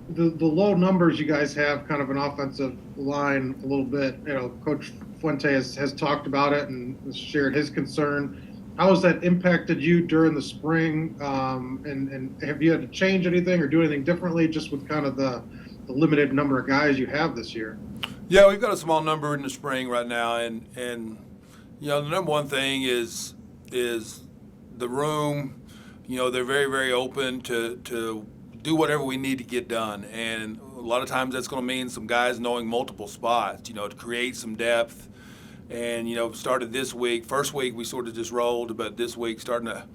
the low numbers you guys have, kind of an offensive line a little bit. Coach Fuente has talked about it and has shared his concern. How has that impacted you during the spring? And have you had to change anything or do anything differently just with kind of the limited number of guys you have this year? Yeah, we've got a small number in the spring right now, and the number one thing is the room. They're very very open to do whatever we need to get done, and a lot of times that's going to mean some guys knowing multiple spots. To create some depth. And started this week. First week we sort of just rolled, but this week starting to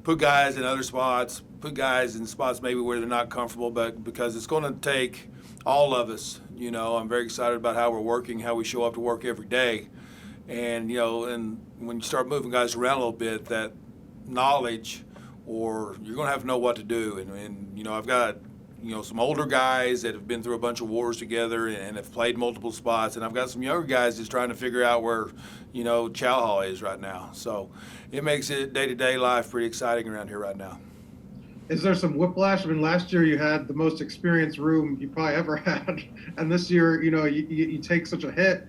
put guys in other spots, put guys in spots maybe where they're not comfortable, but because it's going to take all of us. I'm very excited about how we're working, how we show up to work every day, and and when you start moving guys around a little bit, that knowledge, or you're going to have to know what to do, and I've got some older guys that have been through a bunch of wars together and have played multiple spots. And I've got some younger guys just trying to figure out where, Chow Hall is right now. So it makes it day-to-day life pretty exciting around here right now. Is there some whiplash? I mean, last year you had the most experienced room you probably ever had, and this year, you take such a hit.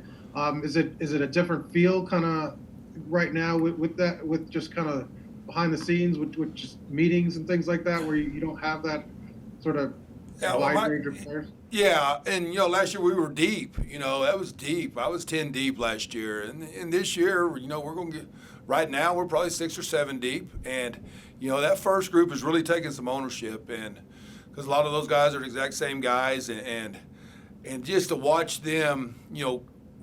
Is it a different feel kind of right now with just kind of behind the scenes with just meetings and things like that, where you don't have that sort of wide range of players? Yeah, and last year we were deep. That was deep. I was 10 deep last year, and this year, we're going to get. Right now, we're probably 6 or 7 deep, and that first group is really taking some ownership, and because a lot of those guys are the exact same guys, and just to watch them,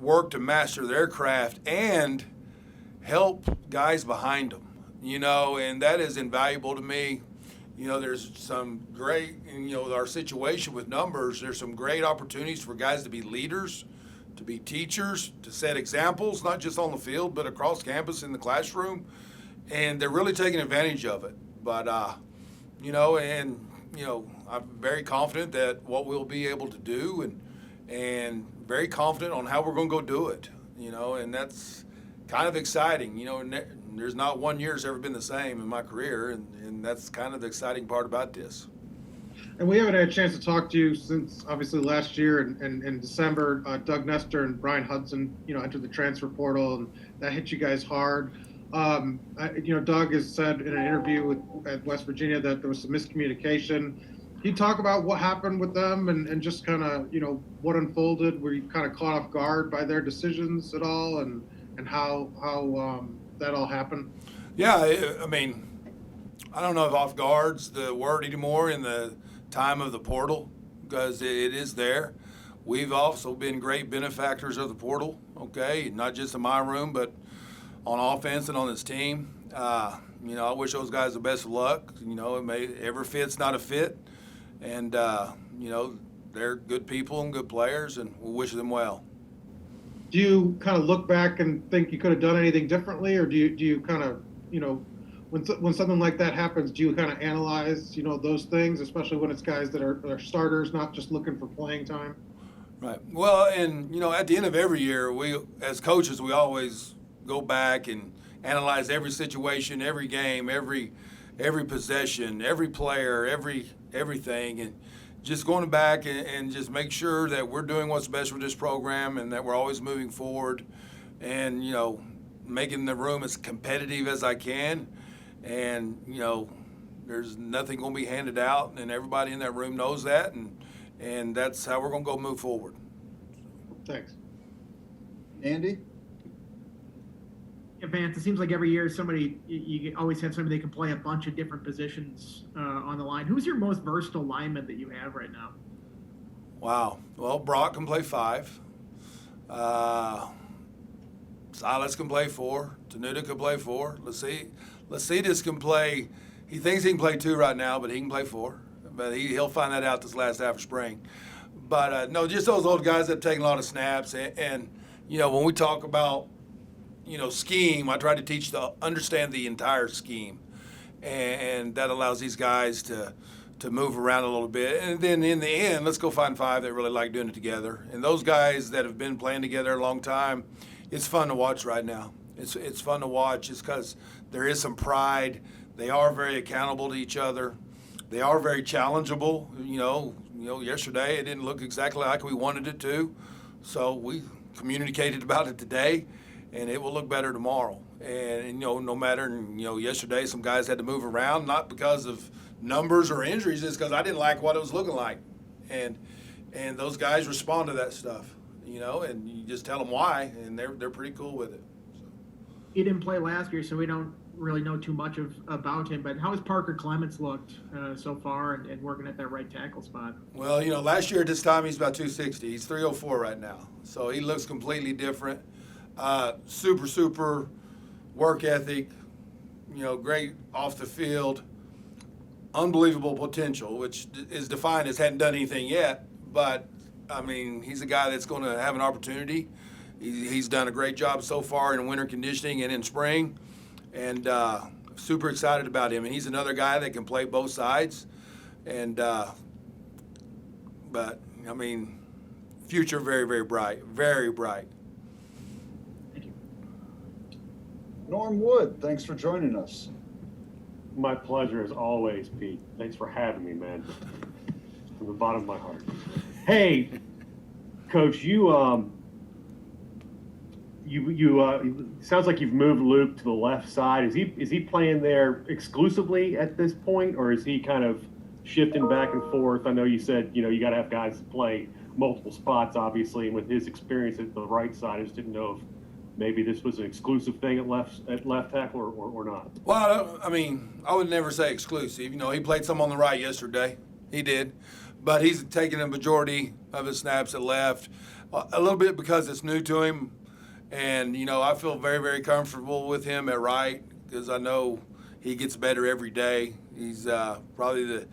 work to master their craft and help guys behind them, and that is invaluable to me. There's some great, our situation with numbers, there's some great opportunities for guys to be leaders, to be teachers, to set examples, not just on the field, but across campus in the classroom. And they're really taking advantage of it. But, I'm very confident that what we'll be able to do and very confident on how we're going to go do it, and that's kind of exciting, there's not one year that's ever been the same in my career, and that's kind of the exciting part about this. And we haven't had a chance to talk to you since obviously last year in December. Doug Nestor and Brian Hudson, entered the transfer portal, and that hit you guys hard. Doug has said in an interview at West Virginia that there was some miscommunication. Can you talk about what happened with them and just kind of, what unfolded? Were you kind of caught off guard by their decisions at all, and how that all happened? Yeah, I mean, I don't know if off guard's the word anymore in the time of the portal, because it is there. We've also been great benefactors of the portal, okay, not just in my room, but on offense and on this team. I wish those guys the best of luck. Every fit's not a fit, and they're good people and good players, and we wish them well. Do you kind of look back and think you could have done anything differently, or do you kind of, when something like that happens, do you kind of analyze, those things, especially when it's guys that are starters, not just looking for playing time? Right. Well, and at the end of every year, we as coaches, we always go back and analyze every situation, every game, every possession, every player, everything, and just going back and just make sure that we're doing what's best for this program and that we're always moving forward, and making the room as competitive as I can. And there's nothing going to be handed out, and everybody in that room knows that, and that's how we're going to go move forward. Thanks. Andy? Yeah, Vance, it seems like every year you always have somebody that can play a bunch of different positions on the line. Who's your most versatile lineman that you have right now? Wow. Well, Brock can play 5. Silas can play 4. Tanuda can play 4. Lacitas can play. He thinks he can play 2 right now, but he can play 4. But he'll find that out this last half of spring. But no, just those old guys that have taken a lot of snaps. And when we talk about scheme, I try to teach to understand the entire scheme, and that allows these guys to move around a little bit. And then in the end, let's go find 5 that really like doing it together. And those guys that have been playing together a long time, it's fun to watch right now. It's fun to watch just because there is some pride. They are very accountable to each other. They are very challengeable. Yesterday it didn't look exactly like we wanted it to, so we communicated about it today, and it will look better tomorrow. And no matter, yesterday some guys had to move around, not because of numbers or injuries, it's because I didn't like what it was looking like, and those guys respond to that stuff, and you just tell them why, and they're pretty cool with it. So. He didn't play last year, so we don't really know too much about him, but how has Parker Clements looked so far and working at that right tackle spot? Well, last year at this time he's about 260. He's 304 right now, so he looks completely different. Super work ethic, great off the field, unbelievable potential, which is defined as hadn't done anything yet, but I mean, he's a guy that's going to have an opportunity. He's done a great job so far in winter conditioning and in spring, and super excited about him. And he's another guy that can play both sides. And but I mean, future very, very bright, very bright. Thank you. Norm Wood, thanks for joining us. My pleasure as always, Pete. Thanks for having me, man. From the bottom of my heart. Hey, Coach, you sounds like you've moved Luke to the left side. Is he playing there exclusively at this point, or is he kind of shifting back and forth? I know you said you got to have guys to play multiple spots, obviously, and with his experience at the right side, I just didn't know if maybe this was an exclusive thing at left tackle or not. Well, I mean, I would never say exclusive. He played some on the right yesterday. He did. But he's taking a majority of his snaps at left, a little bit because it's new to him. And, I feel very, very comfortable with him at right because I know he gets better every day. He's probably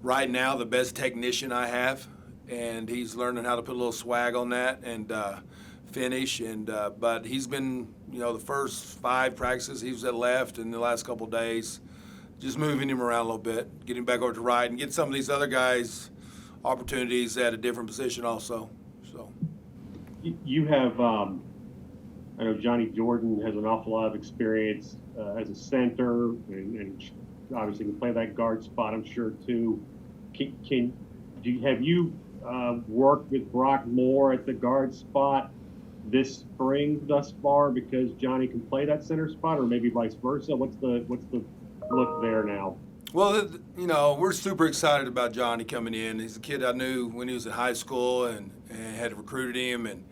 right now the best technician I have, and he's learning how to put a little swag on that and finish. And but he's been, the first 5 practices he was at left, and the last couple of days just moving him around a little bit, getting back over to right, and get some of these other guys opportunities at a different position also. So you have, I know Johnny Jordan has an awful lot of experience as a center, and obviously can play that guard spot, I'm sure too. Have you worked with Brock more at the guard spot this spring thus far because Johnny can play that center spot, or maybe vice versa? What's the look there now? Well, we're super excited about Johnny coming in. He's a kid I knew when he was in high school and had recruited him, and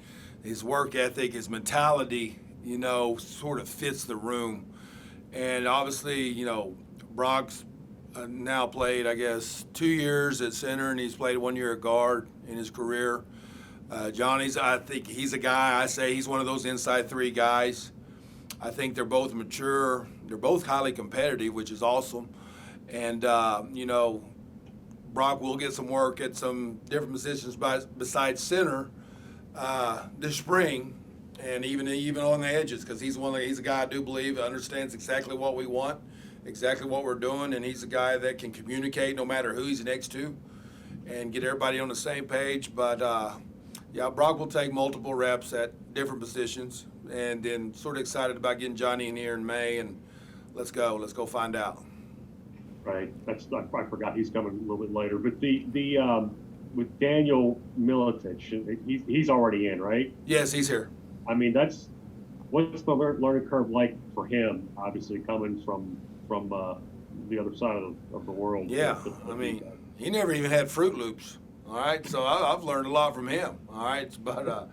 his work ethic, his mentality, sort of fits the room. And obviously, Brock's now played, I guess, 2 years at center, and he's played 1 year at guard in his career. Johnny's, I think he's a guy, I say he's one of those inside 3 guys. I think they're both mature. They're both highly competitive, which is awesome. And, Brock will get some work at some different positions besides center this spring, and even on the edges, because he's a guy I do believe understands exactly what we want, exactly what we're doing, and he's a guy that can communicate no matter who he's next to and get everybody on the same page. But, Brock will take multiple reps at different positions, and then sort of excited about getting Johnny in here in May, and let's go find out. Right. I forgot he's coming a little bit later. But the with Daniel Milian, he's already in, right? Yes, he's here. I mean, what's the learning curve like for him? Obviously, coming from the other side of the world. Yeah, I mean, he never even had Fruit Loops. All right, so I've learned a lot from him. All right, but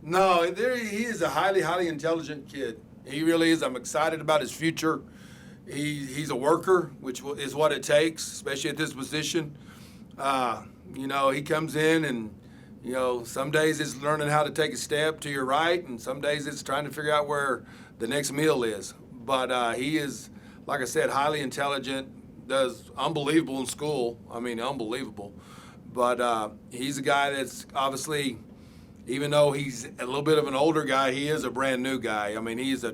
no, he is a highly intelligent kid. He really is. I'm excited about his future. He's a worker, which is what it takes, especially at this position. He comes in and, some days it's learning how to take a step to your right, and some days it's trying to figure out where the next meal is. But he is, like I said, highly intelligent, does unbelievable in school. I mean, unbelievable. But he's a guy that's obviously, even though he's a little bit of an older guy, he is a brand new guy. I mean, he's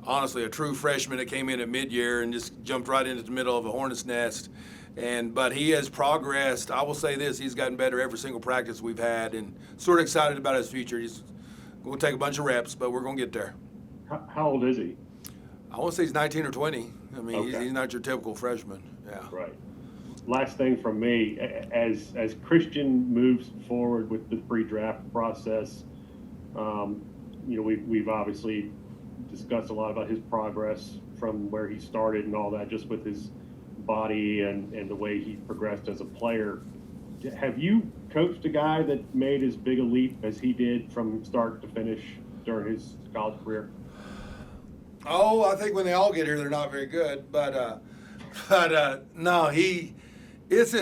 honestly a true freshman that came in at mid-year and just jumped right into the middle of a hornet's nest. But he has progressed. I will say this, he's gotten better every single practice we've had, and sort of excited about his future. He's going to take a bunch of reps, but we're going to get there. How old is he? I want to say he's 19 or 20. I mean, okay. he's not your typical freshman. Yeah. Right. Last thing from me, as Christian moves forward with the pre-draft process, we've obviously discussed a lot about his progress from where he started and all that, just with his body and the way he progressed as a player. Have you coached a guy that made as big a leap as he did from start to finish during his college career? Oh, I think when they all get here, they're not very good. But no, it's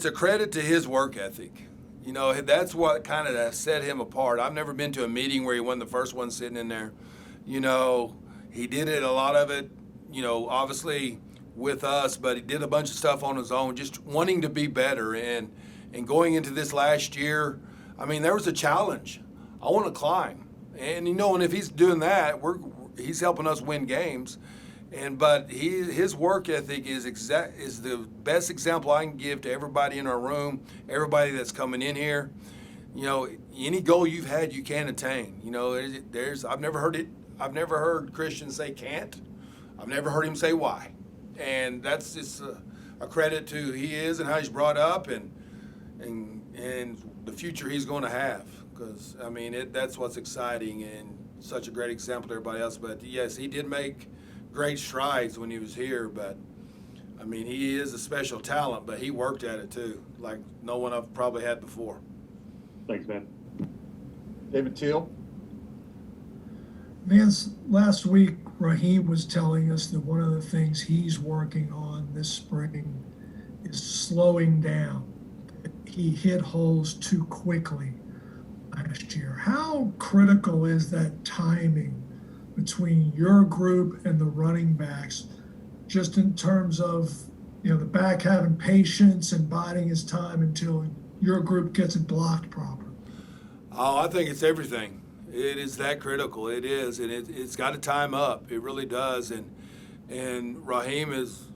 a credit to his work ethic. You know, that's what kind of set him apart. I've never been to a meeting where he wasn't the first one sitting in there. You know, he did it, a lot of it, you know, obviously with us, but he did a bunch of stuff on his own, just wanting to be better. And going into this last year, I mean, there was a challenge. I want to climb. And, you know, and if he's doing that, he's helping us win games. But his work ethic is the best example I can give to everybody in our room, everybody that's coming in here. You know, any goal you've had, you can attain. You know, I've never heard Christian say can't. I've never heard him say why. And that's just a credit to who he is and how he's brought up and the future he's going to have. Because, I mean, that's what's exciting and such a great example to everybody else. But, yes, he did make great strides when he was here. But, I mean, he is a special talent, but he worked at it too, like no one I've probably had before. Thanks, man. David Teal? Vance, last week, Raheem was telling us that one of the things he's working on this spring is slowing down. He hit holes too quickly last year. How critical is that timing between your group and the running backs, just in terms of, you know, the back having patience and biding his time until your group gets it blocked proper? Oh, I think it's everything. It is that critical. It is, and it's got to time up. It really does. And Raheem is,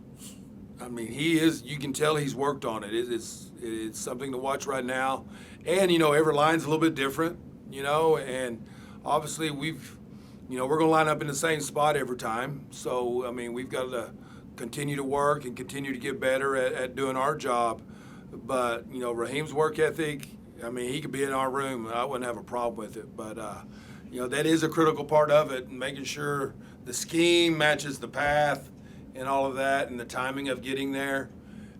I mean, he is. You can tell he's worked on it. It's something to watch right now. And you know, every line's a little bit different. You know, and obviously we're going to line up in the same spot every time. So I mean, we've got to continue to work and continue to get better at doing our job. But you know, Raheem's work ethic. I mean, he could be in our room, and I wouldn't have a problem with it. But, you know, that is a critical part of it, and making sure the scheme matches the path and all of that and the timing of getting there.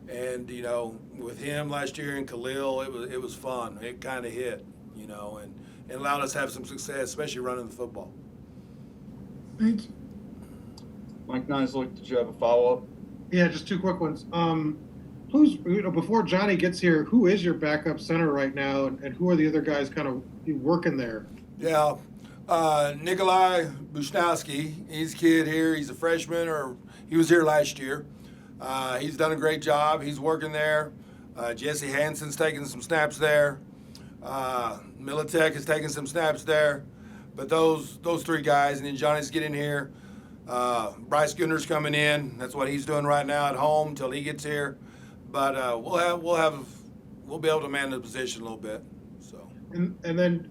And, you know, with him last year and Khalil, it was fun. It kind of hit, you know, and allowed us to have some success, especially running the football. Thank you. Mike Nisley, did you have a follow-up? Yeah, just two quick ones. Before Johnny gets here, who is your backup center right now, and who are the other guys kind of working there? Yeah, Nikolai Bushnowski, he's a kid here. He's a freshman, or he was here last year. He's done a great job. He's working there. Jesse Hansen's taking some snaps there. Militek is taking some snaps there. But those three guys, and then Johnny's getting here. Bryce Gunner's coming in. That's what he's doing right now at home till he gets here. But we'll be able to man the position a little bit. So. And then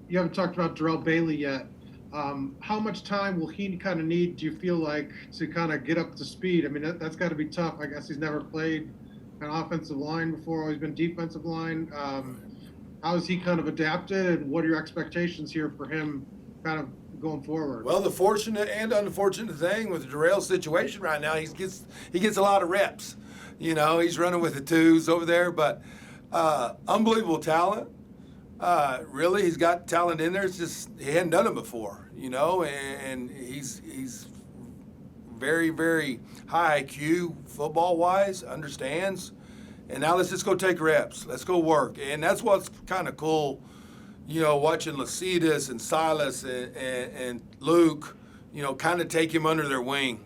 you haven't talked about Darrell Bailey yet. How much time will he kind of need, do you feel like, to kind of get up to speed? I mean, that's got to be tough. I guess he's never played an offensive line before, always been defensive line. How has he kind of adapted, and what are your expectations here for him kind of going forward? Well, the fortunate and unfortunate thing with Darrell's situation right now, he gets a lot of reps. You know, he's running with the twos over there, but unbelievable talent. Really, he's got talent in there. It's just he hadn't done it before, you know, and he's very, very high IQ football-wise, understands. And now let's just go take reps. Let's go work. And that's what's kind of cool, you know, watching Lacitus and Silas and Luke, you know, kind of take him under their wing.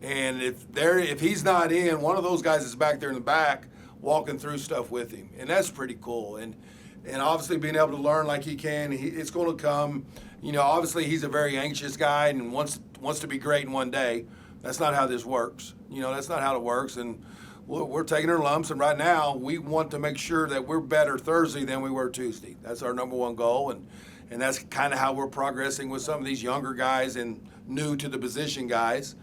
And if he's not in, one of those guys is back there in the back walking through stuff with him. And that's pretty cool. And obviously being able to learn like he can, it's going to come. You know, obviously he's a very anxious guy and wants to be great in one day. That's not how this works. You know, that's not how it works. And we're taking our lumps. And right now we want to make sure that we're better Thursday than we were Tuesday. That's our number one goal. And that's kind of how we're progressing with some of these younger guys and new to the position guys.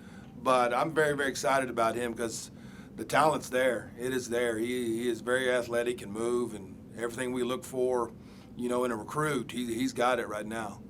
but I'm very, very excited about him because the talent's there. It is there. He is very athletic and move and everything we look for, in a recruit. He's got it right now.